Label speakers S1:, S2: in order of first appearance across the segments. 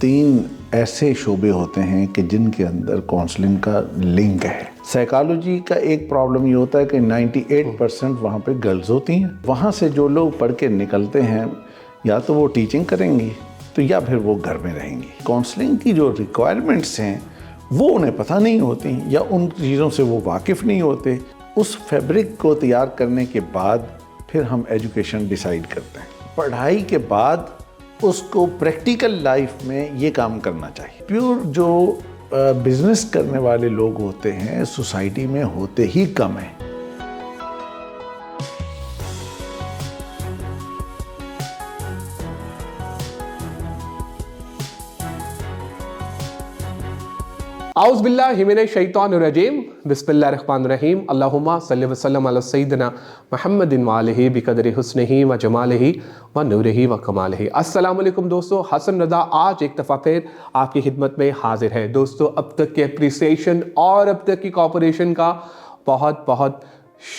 S1: تین ایسے شعبے ہوتے ہیں کہ جن کے اندر کونسلنگ کا لنک ہے۔ سائیکالوجی کا ایک پرابلم یہ ہوتا ہے کہ 98% وہاں پہ گرلز ہوتی ہیں۔ وہاں سے جو لوگ پڑھ کے نکلتے ہیں یا تو وہ ٹیچنگ کریں گی تو یا پھر وہ گھر میں رہیں گی۔ کونسلنگ کی جو ریکوائرمنٹس ہیں وہ انہیں پتہ نہیں ہوتی یا ان چیزوں سے وہ واقف نہیں ہوتے۔ اس فیبرک کو تیار کرنے کے بعد پھر ہم ایجوکیشن ڈیسائیڈ کرتے ہیں۔ پڑھائی کے بعد اس کو پریکٹیکل لائف میں یہ کام کرنا چاہیے۔ پیور جو بزنس کرنے والے لوگ ہوتے ہیں سوسائٹی میں ہوتے ہی کم ہیں۔
S2: اعوذ باللہ من الشیطان الرجیم، بسم اللہ الرحمن الرحیم، اللہم صلی وسلم علی سیدنا محمد وآلہ بقدر حسنہ و جمالہ و نورہ و کمالہ۔ السلام علیکم دوستو، حسن رضا آج ایک دفعہ پھر آپ کی خدمت میں حاضر ہے۔ دوستو اب تک کی اپریسیشن اور اب تک کی کوآپریشن کا بہت بہت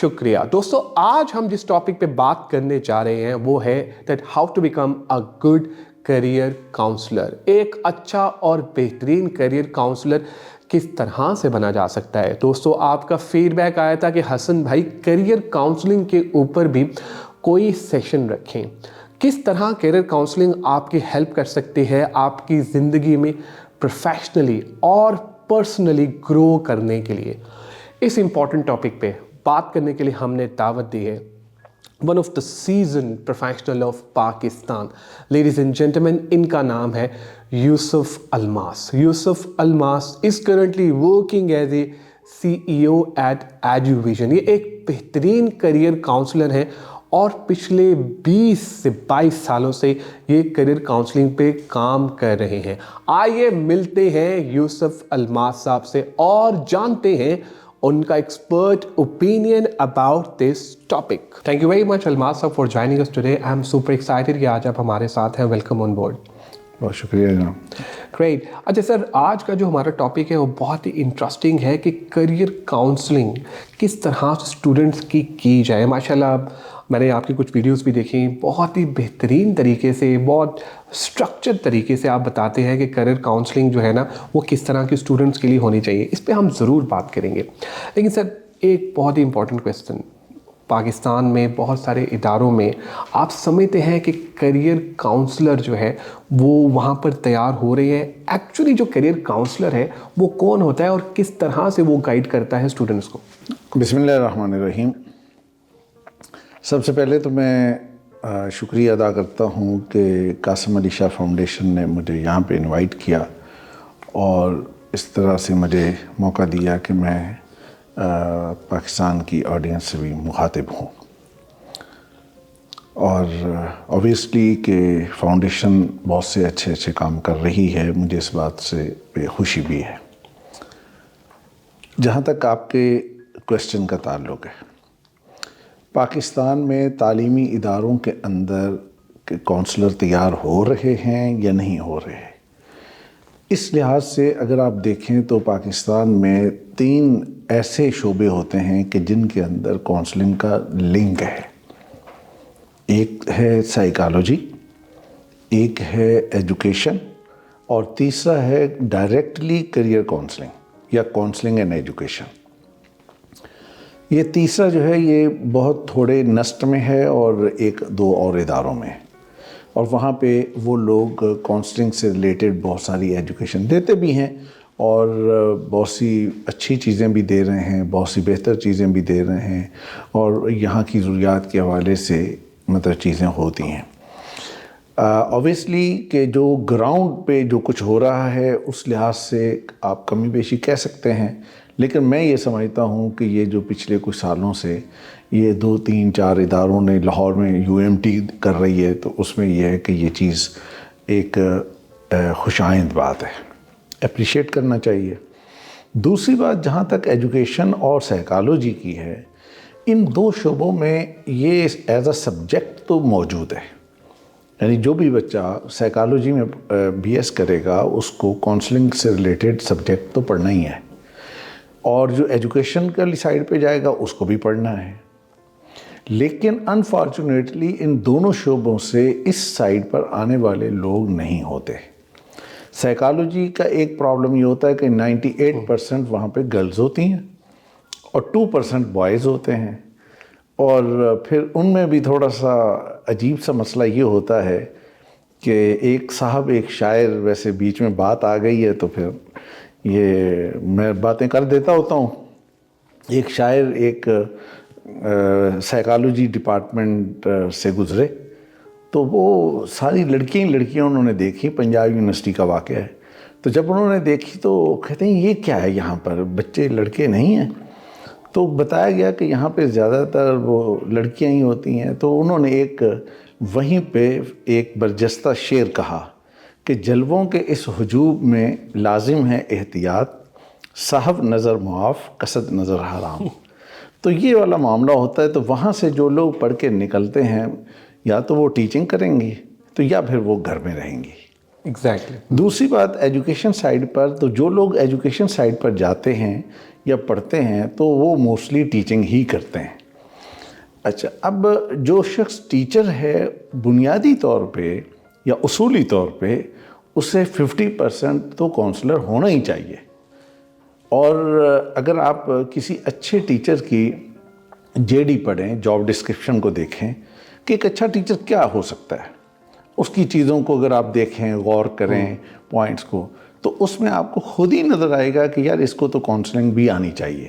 S2: شکریہ۔ دوستو آج ہم جس ٹاپک پہ بات کرنے جا رہے ہیں وہ ہے that how to become a good career counsellor. ایک اچھا اور بہترین کیریئر کاؤنسلر کس طرح سے بنا جا سکتا ہے۔ دوستو آپ کا فیڈ بیک آیا تھا کہ حسن بھائی کیریئر کاؤنسلنگ کے اوپر بھی کوئی سیشن رکھیں۔ کس طرح کیریئر کاؤنسلنگ آپ کی ہیلپ کر سکتی ہے آپ کی زندگی میں پروفیشنلی اور پرسنلی گرو کرنے کے لیے۔ اس امپورٹنٹ ٹاپک پہ بات کرنے کے لیے ہم نے دعوت دی ہے one of the season professional of Pakistan. Ladies and gentleman, ان کا نام ہے Yusuf Almas. Yusuf Almas is currently working as a CEO at Eduvision. یہ ایک بہترین کیریئر کاؤنسلر ہیں اور پچھلے 20 سے 22 سالوں سے یہ کیریئر کاؤنسلنگ پہ کام کر رہے ہیں۔ آئیے ملتے ہیں یوسف الماس صاحب سے اور جانتے ہیں ان کا expert opinion about this topic. Thank you very much Almas صاحب فار جوائننگ اس today. I am super excited کہ آج آپ ہمارے ساتھ ہیں۔ Welcome on board.
S1: بہت شکریہ جناب۔
S2: گریٹ۔ اچھا سر، آج کا جو ہمارا ٹاپک ہے وہ بہت ہی انٹرسٹنگ ہے کہ کیریئر کاؤنسلنگ کس طرح سے اسٹوڈنٹس کی جائے۔ ماشاءاللہ میں نے آپ کی کچھ ویڈیوز بھی دیکھی، بہت ہی بہترین طریقے سے، بہت اسٹرکچرڈ طریقے سے آپ بتاتے ہیں کہ کیریئر کاؤنسلنگ جو ہے نا وہ کس طرح کے اسٹوڈنٹس کے لیے ہونی چاہیے۔ اس پہ ہم ضرور بات کریں گے، لیکن سر ایک بہت ہی امپورٹنٹ کویسچن، پاکستان میں بہت سارے اداروں میں آپ سمجھتے ہیں کہ کیریئر کاؤنسلر جو ہے وہ وہاں پر تیار ہو رہے ہیں۔ ایکچولی جو کیریئر کاؤنسلر ہے وہ کون ہوتا ہے اور کس طرح سے وہ گائیڈ کرتا ہے اسٹوڈنٹس کو؟
S1: بسم اللہ الرحمن الرحیم۔ سب سے پہلے تو میں شکریہ ادا کرتا ہوں کہ قاسم علی شاہ فاؤنڈیشن نے مجھے یہاں پہ انوائٹ کیا اور اس طرح سے مجھے موقع دیا کہ میں پاکستان کی آڈینس سے بھی مخاطب ہوں۔ اور اوبویسلی کہ فاؤنڈیشن بہت سے اچھے کام کر رہی ہے، مجھے اس بات سے بے خوشی بھی ہے۔ جہاں تک آپ کے کویسچن کا تعلق ہے، پاکستان میں تعلیمی اداروں کے اندر کونسلر تیار ہو رہے ہیں یا نہیں ہو رہے ہیں، اس لحاظ سے اگر آپ دیکھیں تو پاکستان میں 3 ایسے شعبے ہوتے ہیں کہ جن کے اندر کونسلنگ کا لنک ہے۔ ایک ہے سائیکالوجی، ایک ہے ایجوکیشن، اور تیسرا ہے ڈائریکٹلی کیریئر کونسلنگ یا کونسلنگ اینڈ ایجوکیشن۔ یہ تیسرا جو ہے یہ بہت تھوڑے نسٹ میں ہے اور 1-2 اور اداروں میں، اور وہاں پہ وہ لوگ کونسلنگ سے ریلیٹڈ بہت ساری ایجوکیشن دیتے بھی ہیں اور بہت سی اچھی چیزیں بھی دے رہے ہیں، بہت سی بہتر چیزیں بھی دے رہے ہیں، اور یہاں کی ضروریات کے حوالے سے چیزیں ہوتی ہیں۔ اوبویسلی کہ جو گراؤنڈ پہ جو کچھ ہو رہا ہے اس لحاظ سے آپ کمی بیشی کہہ سکتے ہیں، لیکن میں یہ سمجھتا ہوں کہ یہ جو پچھلے کچھ سالوں سے یہ 2-3-4 اداروں نے لاہور میں UMT کر رہی ہے، تو اس میں یہ ہے کہ یہ چیز ایک خوش آئند بات ہے، اپریشیٹ کرنا چاہیے۔ دوسری بات جہاں تک ایجوکیشن اور سائیکالوجی کی ہے، ان 2 شعبوں میں یہ ایز اے سبجیکٹ تو موجود ہے، یعنی جو بھی بچہ سائیکالوجی میں BS کرے گا اس کو کونسلنگ سے ریلیٹڈ سبجیکٹ تو پڑھنا ہی ہے، اور جو ایجوکیشن کے سائڈ پہ جائے گا اس کو بھی پڑھنا ہے۔ لیکن انفارچونیٹلی ان دونوں شعبوں سے اس سائڈ پر آنے والے لوگ نہیں ہوتے۔ سائیکالوجی کا ایک پرابلم یہ ہوتا ہے کہ 98% وہاں پہ گرلز ہوتی ہیں اور 2% بوائز ہوتے ہیں، اور پھر ان میں بھی تھوڑا سا عجیب سا مسئلہ یہ ہوتا ہے کہ ایک صاحب ایک شاعر، ویسے بیچ میں بات آ گئی ہے تو پھر یہ میں باتیں کر دیتا ہوتا ہوں، ایک شاعر ایک سائیکالوجی ڈپارٹمنٹ سے گزرے تو وہ ساری لڑکیاں انہوں نے دیکھی، پنجاب یونیورسٹی کا واقعہ ہے، تو جب انہوں نے دیکھی تو کہتے ہیں یہ کیا ہے، یہاں پر بچے لڑکے نہیں ہیں؟ تو بتایا گیا کہ یہاں پہ زیادہ تر وہ لڑکیاں ہی ہوتی ہیں۔ تو انہوں نے وہیں پہ ایک برجستہ شعر کہا کہ جلووں کے اس ہجوم میں لازم ہے احتیاط، صاحب نظر معاف قصد نظر حرام۔ تو یہ والا معاملہ ہوتا ہے۔ تو وہاں سے جو لوگ پڑھ کے نکلتے ہیں یا تو وہ ٹیچنگ کریں گی تو یا پھر وہ گھر میں رہیں گی۔
S2: ایگزیکٹلی۔
S1: دوسری بات ایجوکیشن سائیڈ پر، تو جو لوگ ایجوکیشن سائیڈ پر جاتے ہیں یا پڑھتے ہیں تو وہ موسٹلی ٹیچنگ ہی کرتے ہیں۔ اچھا، اب جو شخص ٹیچر ہے بنیادی طور پہ یا اصولی طور پہ اسے 50% تو کونسلر ہونا ہی چاہیے۔ اور اگر آپ کسی اچھے ٹیچر کی JD پڑھیں، جاب ڈسکرپشن کو دیکھیں کہ ایک اچھا ٹیچر کیا ہو سکتا ہے، اس کی چیزوں کو اگر آپ دیکھیں، غور کریں پوائنٹس کو، تو اس میں آپ کو خود ہی نظر آئے گا کہ یار اس کو تو کاؤنسلنگ بھی آنی چاہیے۔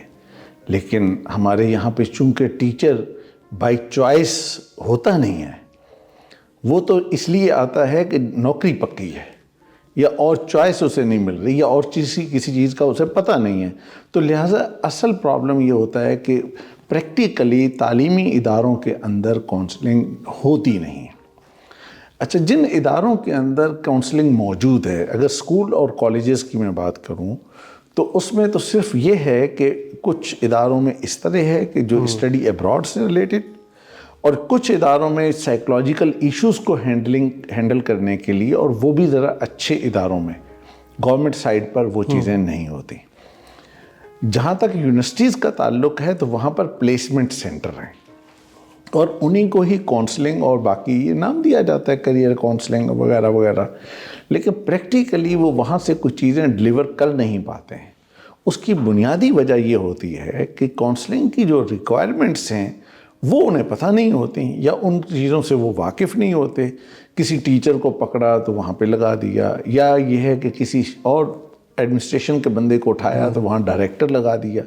S1: لیکن ہمارے یہاں پہ چونکہ ٹیچر بائی چوائس ہوتا نہیں ہے، وہ تو اس لیے آتا ہے کہ نوکری پکی ہے یا اور چوائس اسے نہیں مل رہی یا اور کسی چیز کا اسے پتہ نہیں ہے، تو لہٰذا اصل پرابلم یہ ہوتا ہے کہ پریکٹیکلی تعلیمی اداروں کے اندر کاؤنسلنگ ہوتی نہیں ہے۔ اچھا، جن اداروں کے اندر کاؤنسلنگ موجود ہے، اگر اسکول اور کالجز کی میں بات کروں تو اس میں تو صرف یہ ہے کہ کچھ اداروں میں اس طرح ہے کہ جو اسٹڈی ابراڈ سے ریلیٹڈ، اور کچھ اداروں میں سائیکولوجیکل ایشوز کو ہینڈل کرنے کے لیے، اور وہ بھی ذرا اچھے اداروں میں، گورنمنٹ سائیڈ پر وہ چیزیں نہیں ہوتی۔ جہاں تک یونیورسٹیز کا تعلق ہے تو وہاں پر پلیسمنٹ سینٹر ہیں اور انہی کو ہی کاؤنسلنگ اور باقی یہ نام دیا جاتا ہے کریئر کاؤنسلنگ وغیرہ وغیرہ، لیکن پریکٹیکلی وہ وہاں سے کچھ چیزیں ڈلیور کر نہیں پاتے ہیں۔ اس کی بنیادی وجہ یہ ہوتی ہے کہ کاؤنسلنگ کی جو ریکوائرمنٹس ہیں وہ انہیں پتہ نہیں ہوتی یا ان چیزوں سے وہ واقف نہیں ہوتے۔ کسی ٹیچر کو پکڑا تو وہاں پہ لگا دیا، یا یہ ہے کہ کسی اور ایڈمنسٹریشن کے بندے کو اٹھایا تو وہاں ڈائریکٹر لگا دیا۔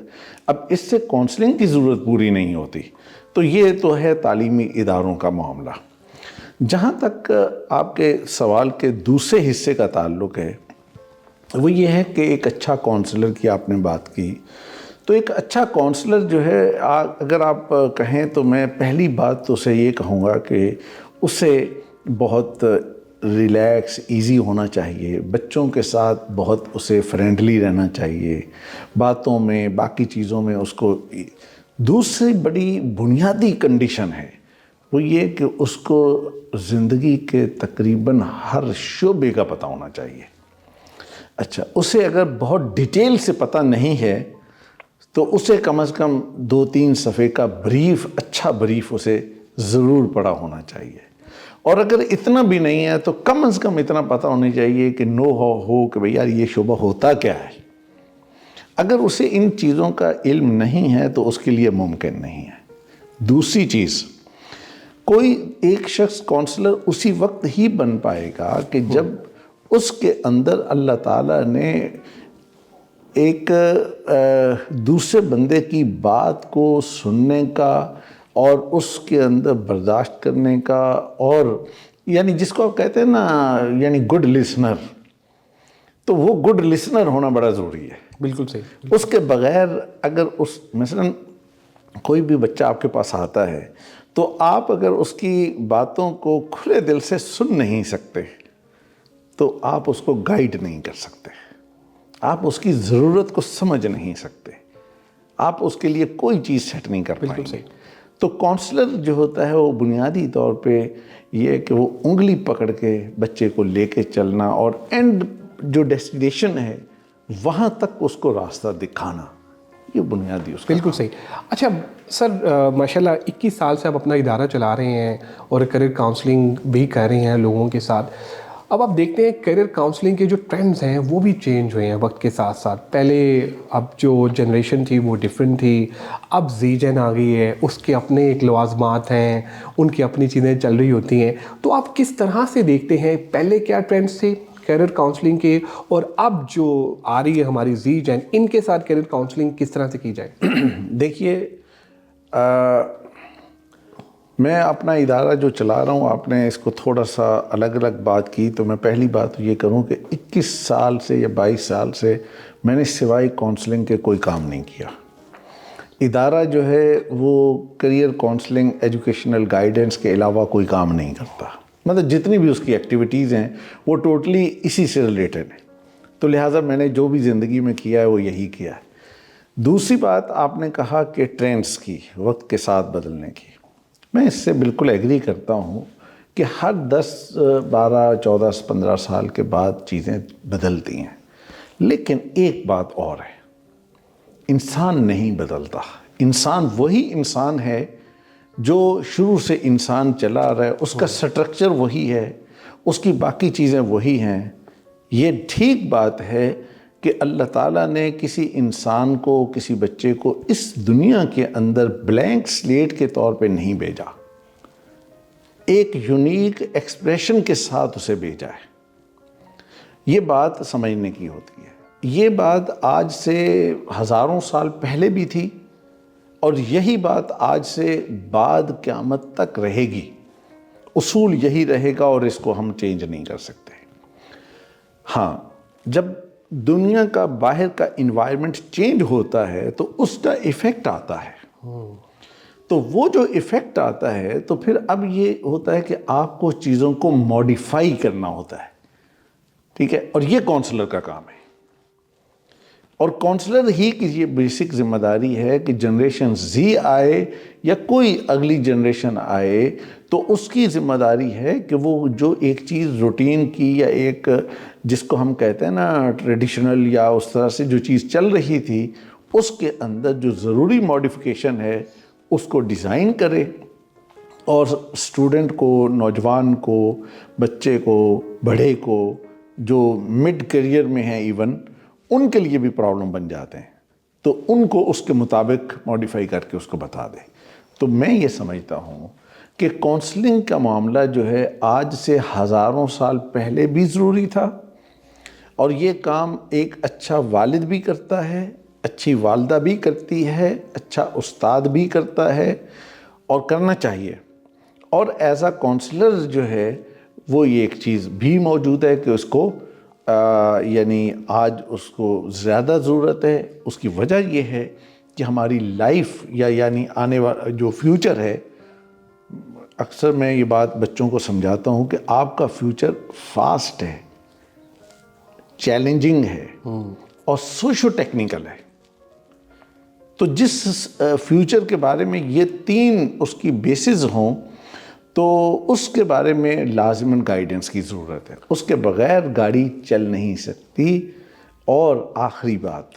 S1: اب اس سے کاؤنسلنگ کی ضرورت پوری نہیں ہوتی۔ تو یہ تو ہے تعلیمی اداروں کا معاملہ۔ جہاں تک آپ کے سوال کے دوسرے حصے کا تعلق ہے وہ یہ ہے کہ ایک اچھا کاؤنسلر کی آپ نے بات کی، تو ایک اچھا کاؤنسلر جو ہے، اگر آپ کہیں تو میں پہلی بات تو اسے یہ کہوں گا کہ اسے بہت ریلیکس ایزی ہونا چاہیے، بچوں کے ساتھ بہت اسے فرینڈلی رہنا چاہیے، باتوں میں باقی چیزوں میں اس کو۔ دوسری بڑی بنیادی کنڈیشن ہے وہ یہ کہ اس کو زندگی کے تقریباً ہر شعبے کا پتہ ہونا چاہیے۔ اچھا، اسے اگر بہت ڈیٹیل سے پتہ نہیں ہے تو اسے کم از کم 2-3 صفحے کا بریف، اچھا بریف اسے ضرور پڑھا ہونا چاہیے، اور اگر اتنا بھی نہیں ہے تو کم از کم اتنا پتہ ہونا چاہیے کہ نو ہو کہ بھئی یار یہ شعبہ ہوتا کیا ہے۔ اگر اسے ان چیزوں کا علم نہیں ہے تو اس کے لیے ممکن نہیں ہے۔ دوسری چیز، کوئی ایک شخص کاؤنسلر اسی وقت ہی بن پائے گا کہ جب اس کے اندر اللہ تعالیٰ نے ایک دوسرے بندے کی بات کو سننے کا اور اس کے اندر برداشت کرنے کا، اور یعنی جس کو آپ کہتے ہیں نا یعنی گڈ لسنر، تو وہ گڈ لسنر ہونا بڑا ضروری ہے۔
S2: بالکل صحیح۔
S1: اس کے بغیر اگر مثلا کوئی بھی بچہ آپ کے پاس آتا ہے تو آپ اگر اس کی باتوں کو کھلے دل سے سن نہیں سکتے تو آپ اس کو گائیڈ نہیں کر سکتے، آپ اس کی ضرورت کو سمجھ نہیں سکتے، آپ اس کے لیے کوئی چیز سیٹ نہیں کر پائیں گے۔ تو کاؤنسلر جو ہوتا ہے وہ بنیادی طور پہ یہ کہ وہ انگلی پکڑ کے بچے کو لے کے چلنا اور اینڈ جو ڈیسٹینیشن ہے وہاں تک اس کو راستہ دکھانا، یہ بنیادی اس کا۔
S2: بالکل صحیح۔ اچھا سر، ماشاءاللہ 21 سال سے آپ اپنا ادارہ چلا رہے ہیں اور کریئر کاؤنسلنگ بھی کر رہے ہیں لوگوں کے ساتھ۔ اب آپ دیکھتے ہیں کیریئر کاؤنسلنگ کے جو ٹرینڈز ہیں وہ بھی چینج ہوئے ہیں وقت کے ساتھ ساتھ. پہلے اب جو جنریشن تھی وہ ڈفرینٹ تھی, اب زی جن آ گئی ہے, اس کے اپنے ایک لوازمات ہیں, ان کی اپنی چیزیں چل رہی ہوتی ہیں. تو آپ کس طرح سے دیکھتے ہیں پہلے کیا ٹرینڈز تھے کیریئر کاؤنسلنگ کے, اور اب جو آ رہی ہے ہماری زی جن, ان کے ساتھ کیریئر کاؤنسلنگ کس طرح سے کی جائے؟
S1: دیکھیے میں اپنا ادارہ جو چلا رہا ہوں, آپ نے اس کو تھوڑا سا الگ الگ بات کی, تو میں پہلی بات یہ کروں کہ 21 سال سے یا 22 سال سے میں نے سوائے کاؤنسلنگ کے کوئی کام نہیں کیا. ادارہ جو ہے وہ کریئر کاؤنسلنگ ایجوکیشنل گائیڈنس کے علاوہ کوئی کام نہیں کرتا. مطلب جتنی بھی اس کی ایکٹیویٹیز ہیں وہ ٹوٹلی اسی سے ریلیٹڈ ہیں. تو لہٰذا میں نے جو بھی زندگی میں کیا ہے وہ یہی کیا ہے. دوسری بات آپ نے کہا کہ ٹرینڈز کی, وقت کے ساتھ بدلنے کی, میں اس سے بالکل ایگری کرتا ہوں کہ ہر 10 12 14 15 سال کے بعد چیزیں بدلتی ہیں. لیکن ایک بات اور ہے, انسان نہیں بدلتا. انسان وہی انسان ہے جو شروع سے انسان چلا رہا ہے, اس کا سٹرکچر وہی ہے, اس کی باقی چیزیں وہی ہیں. یہ ٹھیک بات ہے کہ اللہ تعالیٰ نے کسی انسان کو, کسی بچے کو اس دنیا کے اندر بلینک سلیٹ کے طور پہ نہیں بھیجا, ایک یونیک ایکسپریشن کے ساتھ اسے بھیجا ہے. یہ بات سمجھنے کی ہوتی ہے. یہ بات آج سے ہزاروں سال پہلے بھی تھی, اور یہی بات آج سے بعد قیامت تک رہے گی. اصول یہی رہے گا, اور اس کو ہم چینج نہیں کر سکتے. ہاں, جب دنیا کا باہر کا انوائرمنٹ چینج ہوتا ہے تو اس کا ایفیکٹ آتا ہے. تو وہ جو ایفیکٹ آتا ہے تو پھر اب یہ ہوتا ہے کہ آپ کو چیزوں کو موڈیفائی کرنا ہوتا ہے. ٹھیک ہے, اور یہ کونسلر کا کام ہے. اور کونسلر ہی کی یہ بیسک ذمہ داری ہے کہ جنریشن زی آئے یا کوئی اگلی جنریشن آئے, تو اس کی ذمہ داری ہے کہ وہ جو ایک چیز روٹین کی, یا ایک جس کو ہم کہتے ہیں نا ٹریڈیشنل, یا اس طرح سے جو چیز چل رہی تھی, اس کے اندر جو ضروری موڈیفیکیشن ہے اس کو ڈیزائن کرے, اور اسٹوڈنٹ کو, نوجوان کو, بچے کو, بڑے کو, جو مڈ کیریئر میں ہیں ایون, ان کے لیے بھی پرابلم بن جاتے ہیں, تو ان کو اس کے مطابق موڈیفائی کر کے اس کو بتا دیں. تو میں یہ سمجھتا ہوں کہ کونسلنگ کا معاملہ جو ہے آج سے ہزاروں سال پہلے بھی ضروری تھا, اور یہ کام ایک اچھا والد بھی کرتا ہے, اچھی والدہ بھی کرتی ہے, اچھا استاد بھی کرتا ہے, اور کرنا چاہیے. اور ایز اے کونسلر جو ہے وہ یہ ایک چیز بھی موجود ہے کہ اس کو یعنی آج اس کو زیادہ ضرورت ہے. اس کی وجہ یہ ہے کہ ہماری لائف یعنی آنے والا جو فیوچر ہے, اکثر میں یہ بات بچوں کو سمجھاتا ہوں کہ آپ کا فیوچر فاسٹ ہے, چیلنجنگ ہے, اور سوشو ٹیکنیکل ہے. تو جس فیوچر کے بارے میں یہ 3 اس کی بیسز ہوں, تو اس کے بارے میں لازماً گائیڈنس کی ضرورت ہے. اس کے بغیر گاڑی چل نہیں سکتی. اور آخری بات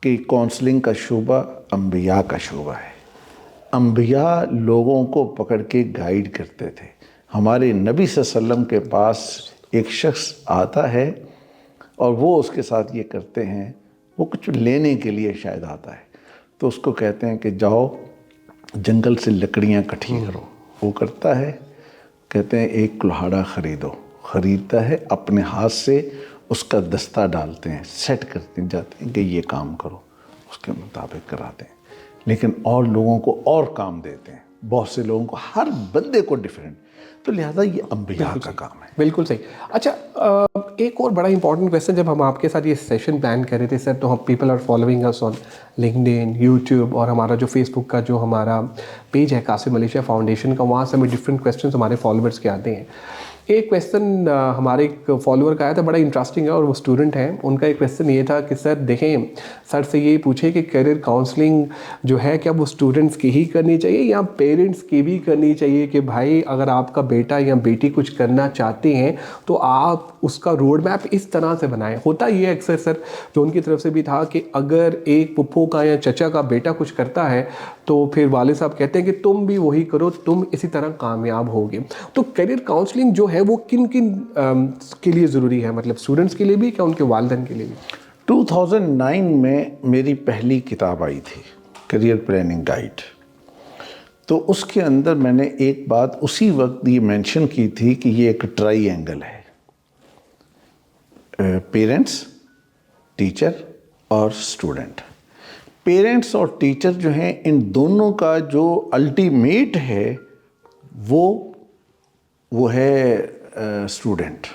S1: کہ کونسلنگ کا شعبہ انبیاء کا شعبہ ہے. انبیاء لوگوں کو پکڑ کے گائیڈ کرتے تھے. ہمارے نبی صلی اللہ علیہ وسلم کے پاس ایک شخص آتا ہے, اور وہ اس کے ساتھ یہ کرتے ہیں, وہ کچھ لینے کے لیے شاید آتا ہے, تو اس کو کہتے ہیں کہ جاؤ جنگل سے لکڑیاں اکٹھی کرو. وہ کرتا ہے, کہتے ہیں ایک کلہاڑا خریدو. خریدتا ہے, اپنے ہاتھ سے اس کا دستہ ڈالتے ہیں, سیٹ کرتے جاتے ہیں کہ یہ کام کرو, اس کے مطابق کراتے ہیں. لیکن اور لوگوں کو اور کام دیتے ہیں, بہت سے لوگوں کو, ہر بندے کو ڈیفرنٹ. تو لہذا یہ انبیاء کا کام ہے.
S2: بالکل صحیح. اچھا, ایک اور بڑا امپورٹنٹ کویسچن, جب ہم آپ کے ساتھ یہ سیشن پلان کر رہے تھے سر, تو ہم people are following us on LinkedIn, YouTube, اور ہمارا جو فیس بک کا جو ہمارا پیج ہے قاسم ملیشیا فاؤنڈیشن کا, وہاں سے ہمیں ڈفرینٹ کویسچنس ہمارے فالوورس کے آتے ہیں. ایک کویسچن ہمارے ایک فالوور کا آیا تھا, بڑا انٹرسٹنگ ہے, اور وہ اسٹوڈنٹ ہیں. ان کا ایک کویسچن یہ تھا کہ سر دیکھیں, سر سے یہ پوچھے کہ کیریئر کاؤنسلنگ جو ہے کیا وہ اسٹوڈنٹس کی ہی کرنی چاہیے یا پیرنٹس کی بھی کرنی چاہیے, کہ بھائی اگر آپ کا بیٹا یا بیٹی کچھ کرنا چاہتے ہیں تو آپ اس کا روڈ میپ اس طرح سے بنائیں. ہوتا یہ اکثر سر جو ان کی طرف سے بھی تھا کہ اگر ایک پھپھو کا یا چچا کا بیٹا کچھ کرتا ہے تو پھر والد صاحب کہتے ہیں کہ تم بھی وہی کرو, تم اسی طرح کامیاب ہوگے. تو کیریئر کاؤنسلنگ جو ہے وہ کن کن کے لیے ضروری ہے, مطلب اسٹوڈنٹس کے لیے بھی کیا ان کے والدین کے لیے بھی؟
S1: 2009 میں میری پہلی کتاب آئی تھی کریئر پلاننگ گائیڈ, تو اس کے اندر میں نے ایک بات اسی وقت یہ مینشن کی تھی کہ یہ ایک ٹرائی اینگل ہے, پیرنٹس, ٹیچر اور اسٹوڈنٹ. پیرنٹس اور ٹیچر جو ہیں ان دونوں کا جو الٹیمیٹ ہے وہ ہے اسٹوڈنٹ.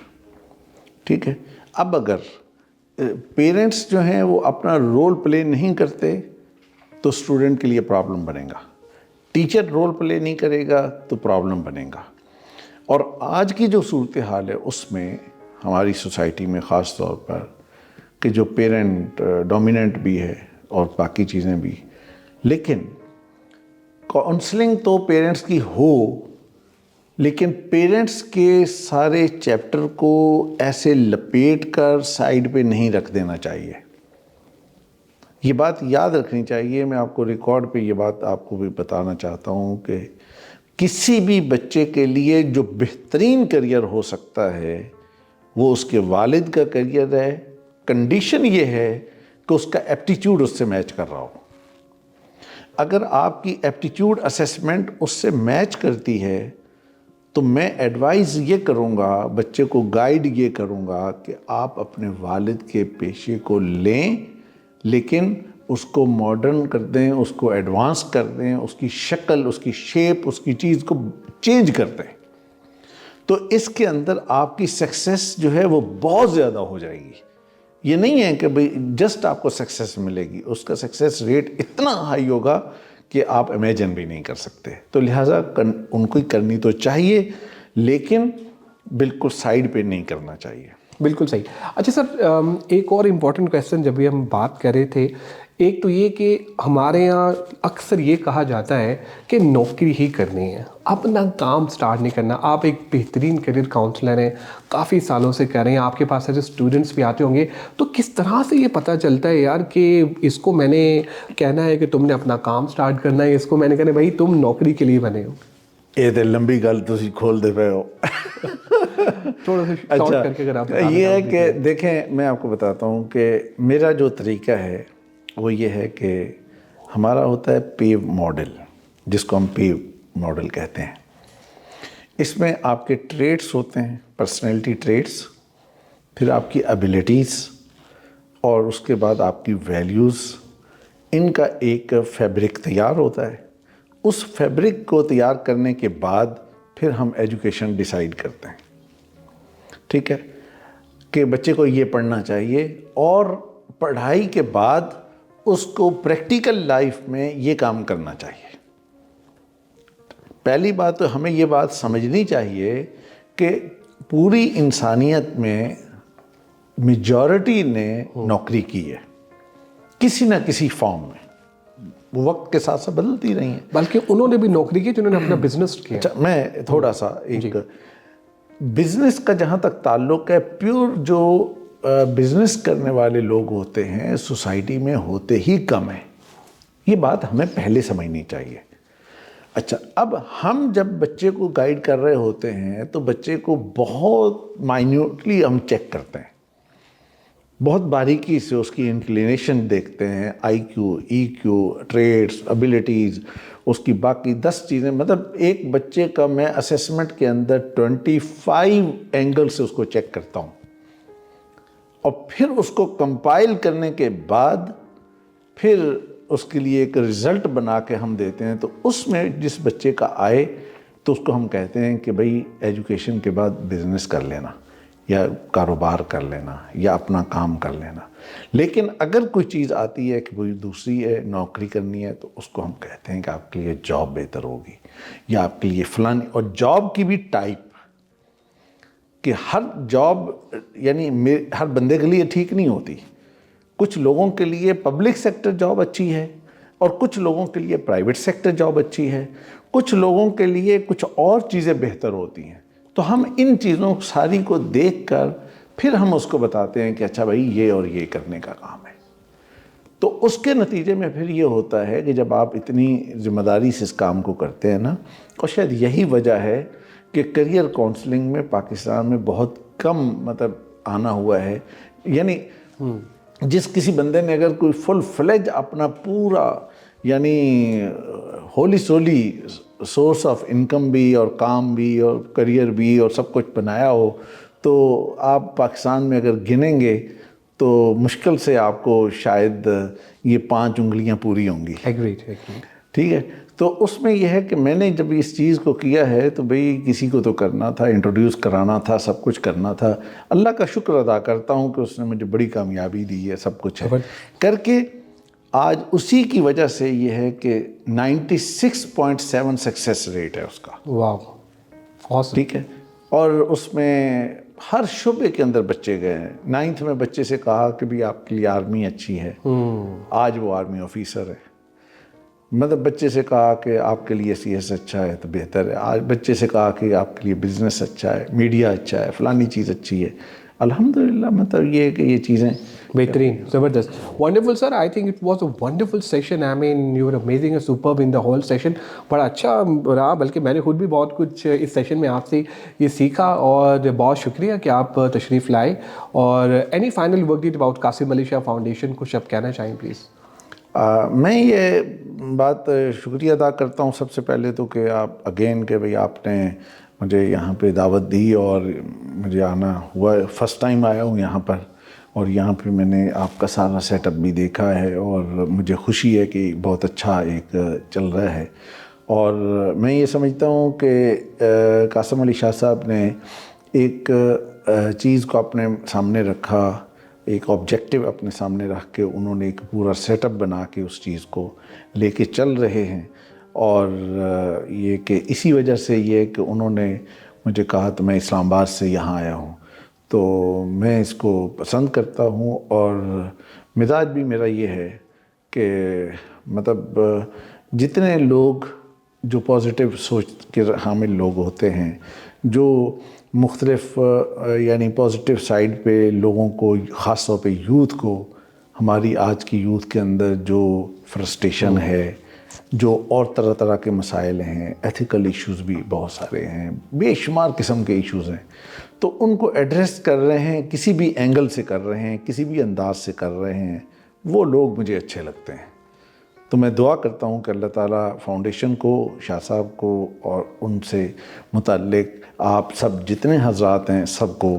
S1: ٹھیک ہے, اب اگر پیرنٹس جو ہیں وہ اپنا رول پلے نہیں کرتے تو اسٹوڈنٹ کے لیے پرابلم بنے گا, ٹیچر رول پلے نہیں کرے گا تو پرابلم بنے گا. اور آج کی جو صورتحال ہے اس میں ہماری سوسائٹی میں خاص طور پر کہ جو پیرنٹ ڈومیننٹ بھی ہے اور باقی چیزیں بھی, لیکن کاؤنسلنگ تو پیرنٹس کی ہو, لیکن پیرنٹس کے سارے چیپٹر کو ایسے لپیٹ کر سائیڈ پہ نہیں رکھ دینا چاہیے. یہ بات یاد رکھنی چاہیے. میں آپ کو ریکارڈ پہ یہ بات آپ کو بھی بتانا چاہتا ہوں کہ کسی بھی بچے کے لیے جو بہترین کریئر ہو سکتا ہے وہ اس کے والد کا کریئر ہے. کنڈیشن یہ ہے کہ اس کا ایپٹیچیوڈ اس سے میچ کر رہا ہو. اگر آپ کی ایپٹیچیوڈ اسیسمنٹ اس سے میچ کرتی ہے تو میں ایڈوائز یہ کروں گا, بچے کو گائیڈ یہ کروں گا کہ آپ اپنے والد کے پیشے کو لیں, لیکن اس کو ماڈرن کر دیں, اس کو ایڈوانس کر دیں, اس کی شکل, اس کی شیپ, اس کی چیز کو چینج کر دیں. تو اس کے اندر آپ کی سکسیس جو ہے وہ بہت زیادہ ہو جائے گی. یہ نہیں ہے کہ بھئی جسٹ آپ کو سکسیس ملے گی, اس کا سکسیس ریٹ اتنا ہائی ہوگا کہ آپ امیجن بھی نہیں کر سکتے. تو لہٰذا ان کو کرنی تو چاہیے, لیکن بالکل سائیڈ پہ نہیں کرنا چاہیے.
S2: بالکل صحیح. اچھا سر, ایک اور امپورٹنٹ کویسچن جب بھی ہم بات کر رہے تھے, ایک تو یہ کہ ہمارے یہاں اکثر یہ کہا جاتا ہے کہ نوکری ہی کرنی ہے, اپنا کام سٹارٹ نہیں کرنا. آپ ایک بہترین کریئر کاؤنسلر ہیں, کافی سالوں سے کر رہے ہیں, آپ کے پاس ایسے اسٹوڈنٹس بھی آتے ہوں گے, تو کس طرح سے یہ پتہ چلتا ہے یار کہ اس کو میں نے کہنا ہے کہ تم نے اپنا کام سٹارٹ کرنا ہے, اس کو میں نے کہنا ہے بھائی تم نوکری کے لیے بنے ہو؟
S1: یہ تو لمبی گل تسی کھول دے پئے ہو.
S2: تھوڑا سا شارٹ کر کے اگر آپ
S1: یہ ہے کہ دیکھیں, میں آپ کو بتاتا ہوں کہ میرا جو طریقہ ہے وہ یہ ہے کہ ہمارا ہوتا ہے پیو ماڈل, جس کو ہم پیو ماڈل کہتے ہیں. اس میں آپ کے ٹریٹس ہوتے ہیں, پرسنالٹی ٹریٹس, پھر آپ کی ایبیلٹیز, اور اس کے بعد آپ کی ویلیوز. ان کا ایک فیبرک تیار ہوتا ہے. اس فیبرک کو تیار کرنے کے بعد پھر ہم ایجوکیشن ڈیسائیڈ کرتے ہیں. ٹھیک ہے, کہ بچے کو یہ پڑھنا چاہیے, اور پڑھائی کے بعد اس کو پریکٹیکل لائف میں یہ کام کرنا چاہیے. پہلی بات تو ہمیں یہ بات سمجھنی چاہیے کہ پوری انسانیت میں میجورٹی نے نوکری کی ہے کسی نہ کسی فارم میں. وہ وقت کے ساتھ ساتھ بدلتی رہی ہیں,
S2: بلکہ انہوں نے بھی نوکری کی جنہوں نے اپنا بزنس کیا.
S1: اچھا, میں تھوڑا سا ایک بزنس کا جہاں تک تعلق ہے, پیور جو بزنس کرنے والے لوگ ہوتے ہیں سوسائٹی میں ہوتے ہی کم ہیں. یہ بات ہمیں پہلے سمجھنی چاہیے. اچھا, اب ہم جب بچے کو گائیڈ کر رہے ہوتے ہیں تو بچے کو بہت مائنیوٹلی ہم چیک کرتے ہیں, بہت باریکی سے اس کی انکلینیشن دیکھتے ہیں, آئی کیو, ای کیو, ٹریٹس, ابیلٹیز, اس کی باقی 10 چیزیں. مطلب ایک بچے کا میں اسیسمنٹ کے اندر 25 اینگل سے اس کو چیک کرتا ہوں, اور پھر اس کو کمپائل کرنے کے بعد پھر اس کے لیے ایک رزلٹ بنا کے ہم دیتے ہیں. تو اس میں جس بچے کا آئے تو اس کو ہم کہتے ہیں کہ بھئی ایجوکیشن کے بعد بزنس کر لینا, یا کاروبار کر لینا, یا اپنا کام کر لینا. لیکن اگر کوئی چیز آتی ہے کہ کوئی دوسری ہے, نوکری کرنی ہے, تو اس کو ہم کہتے ہیں کہ آپ کے لیے جاب بہتر ہوگی, یا آپ کے لیے فلانی. اور جاب کی بھی ٹائپ, کہ ہر جاب یعنی ہر بندے کے لیے ٹھیک نہیں ہوتی. کچھ لوگوں کے لیے پبلک سیکٹر جاب اچھی ہے, اور کچھ لوگوں کے لیے پرائیویٹ سیکٹر جاب اچھی ہے, کچھ لوگوں کے لیے کچھ اور چیزیں بہتر ہوتی ہیں. تو ہم ان چیزوں ساری کو دیکھ کر پھر ہم اس کو بتاتے ہیں کہ اچھا بھائی یہ اور یہ کرنے کا کام ہے. تو اس کے نتیجے میں پھر یہ ہوتا ہے کہ جب آپ اتنی ذمہ داری سے اس کام کو کرتے ہیں نا, اور شاید یہی وجہ ہے کہ کریئر کونسلنگ میں پاکستان میں بہت کم مطلب آنا ہوا ہے. یعنی جس کسی بندے نے اگر کوئی فل فلیج اپنا پورا یعنی ہولی سولی سورس آف انکم بھی اور کام بھی اور کریئر بھی اور سب کچھ بنایا ہو, تو آپ پاکستان میں اگر گنیں گے تو مشکل سے آپ کو شاید یہ 5 انگلیاں پوری ہوں گی.
S2: ایگریڈ.
S1: ٹھیک ہے, تو اس میں یہ ہے کہ میں نے جب اس چیز کو کیا ہے تو بھئی کسی کو تو کرنا تھا, انٹروڈیوس کرانا تھا, سب کچھ کرنا تھا. اللہ کا شکر ادا کرتا ہوں کہ اس نے مجھے بڑی کامیابی دی ہے, سب کچھ ہے کر کے. آج اسی کی وجہ سے یہ ہے کہ 96.7 سکسیس ریٹ ہے اس کا.
S2: واو, awesome.
S1: ٹھیک ہے, اور اس میں ہر شعبے کے اندر بچے گئے ہیں. 9th میں بچے سے کہا کہ بھی آپ کے لیے آرمی اچھی ہے, آج وہ آرمی آفیسر ہے. مطلب بچے سے کہا کہ آپ کے لیے CS اچھا ہے تو بہتر ہے, آج بچے سے کہا کہ آپ کے لیے بزنس اچھا ہے, میڈیا اچھا ہے, فلانی چیز اچھی ہے. الحمدللہ مطلب یہ ہے کہ یہ چیزیں
S2: بہترین, زبردست, wonderful sir. I think it was a wonderful session. I mean you were amazing and superb in the whole session. بڑا اچھا رہا, بلکہ میں نے خود بھی بہت کچھ اس سیشن میں آپ سے یہ سیکھا, اور بہت شکریہ کہ آپ تشریف لائے. اور any final word about Qasim Ali Shah foundation, کچھ آپ کہنا چاہیں پلیز؟
S1: میں یہ بات شکریہ ادا کرتا ہوں سب سے پہلے تو کہ آپ اگین کہ بھئی آپ نے مجھے یہاں پہ دعوت دی اور مجھے آنا ہوا. فرسٹ ٹائم آیا ہوں یہاں پر, اور یہاں پہ میں نے آپ کا سارا سیٹ اپ بھی دیکھا ہے, اور مجھے خوشی ہے کہ بہت اچھا ایک چل رہا ہے. اور میں یہ سمجھتا ہوں کہ قاسم علی شاہ صاحب نے ایک چیز کو اپنے سامنے رکھا, ایک آبجیکٹیو اپنے سامنے رکھ کے انہوں نے ایک پورا سیٹ اپ بنا کے اس چیز کو لے کے چل رہے ہیں. اور یہ کہ اسی وجہ سے یہ کہ انہوں نے مجھے کہا تو میں اسلام آباد سے یہاں آیا ہوں, تو میں اس کو پسند کرتا ہوں. اور مزاج بھی میرا یہ ہے کہ مطلب جتنے لوگ جو پازیٹیو سوچ کے حامل لوگ ہوتے ہیں, جو مختلف یعنی پازیٹیو سائیڈ پہ لوگوں کو, خاص طور پہ یوتھ کو, ہماری آج کی یوتھ کے اندر جو فرسٹریشن ہے, جو اور طرح طرح کے مسائل ہیں, ایتھیکل ایشوز بھی بہت سارے ہیں, بے شمار قسم کے ایشوز ہیں, تو ان کو ایڈریس کر رہے ہیں, کسی بھی اینگل سے کر رہے ہیں, کسی بھی انداز سے کر رہے ہیں, وہ لوگ مجھے اچھے لگتے ہیں. تو میں دعا کرتا ہوں کہ اللہ تعالیٰ فاؤنڈیشن کو, شاہ صاحب کو اور ان سے متعلق آپ سب جتنے حضرات ہیں سب کو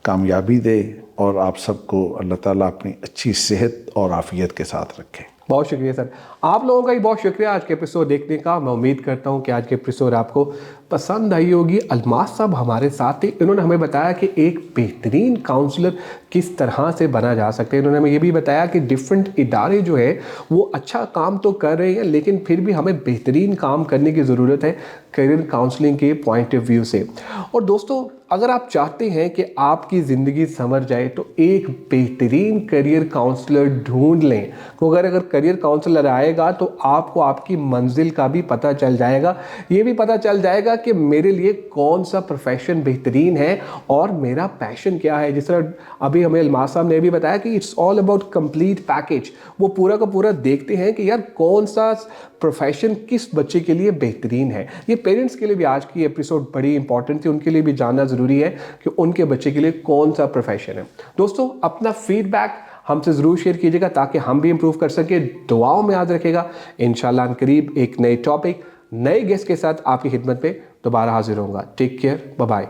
S1: کامیابی دے, اور آپ سب کو اللہ تعالیٰ اپنی اچھی صحت اور عافیت کے ساتھ رکھے.
S2: بہت شکریہ سر. آپ لوگوں کا بھی بہت شکریہ آج کے ایپیسوڈ دیکھنے کا. میں امید کرتا ہوں کہ آج کے ایپیسوڈ آپ کو پسند آئی ہوگی. الماس صاحب ہمارے ساتھ تھے, انہوں نے ہمیں بتایا کہ ایک بہترین کاؤنسلر کس طرح سے بنا جا سکتے ہیں. انہوں نے ہمیں یہ بھی بتایا کہ ڈیفرنٹ ادارے جو ہے وہ اچھا کام تو کر رہے ہیں, لیکن پھر بھی ہمیں بہترین کام کرنے کی ضرورت ہے کیریئر کاؤنسلنگ کے پوائنٹ آف ویو سے. اور دوستو, اگر آپ چاہتے ہیں کہ آپ کی زندگی سنور جائے تو ایک بہترین کیریئر کاؤنسلر ڈھونڈ لیں. اگر کیریئر کاؤنسلر آئے گا تو آپ کو آپ کی منزل کا بھی پتہ چل جائے گا, یہ بھی پتہ چل جائے گا کہ میرے لیے کون سا پروفیشن بہترین ہے اور میرا پیشن کیا ہے. جس طرح ابھی ہمیں الماس صاحب نے بھی بتایا کہ it's all about complete package. وہ پورا کا پورا دیکھتے ہیں کہ یار کون سا پروفیشن کس بچے کے لیے بہترین ہے. یہ پیرنٹس کے لیے بھی آج کی ایپیسوڈ بڑی امپورٹنٹ تھی, ان کے لیے بھی جاننا ضروری ہے کہ ان کے بچے کے لیے کون سا پروفیشن ہے. دوستو, اپنا فیڈ بیک ہم سے ضرور شیئر کیجیے گا تاکہ ہم بھی امپروو کر سکیں. دعاؤں میں یاد رکھے گا. انشاءاللہ عنقریب ایک نئے ٹاپک, نئے گیسٹ کے ساتھ آپ کی خدمت پہ دوبارہ حاضر ہوں گا. Take care, bye bye.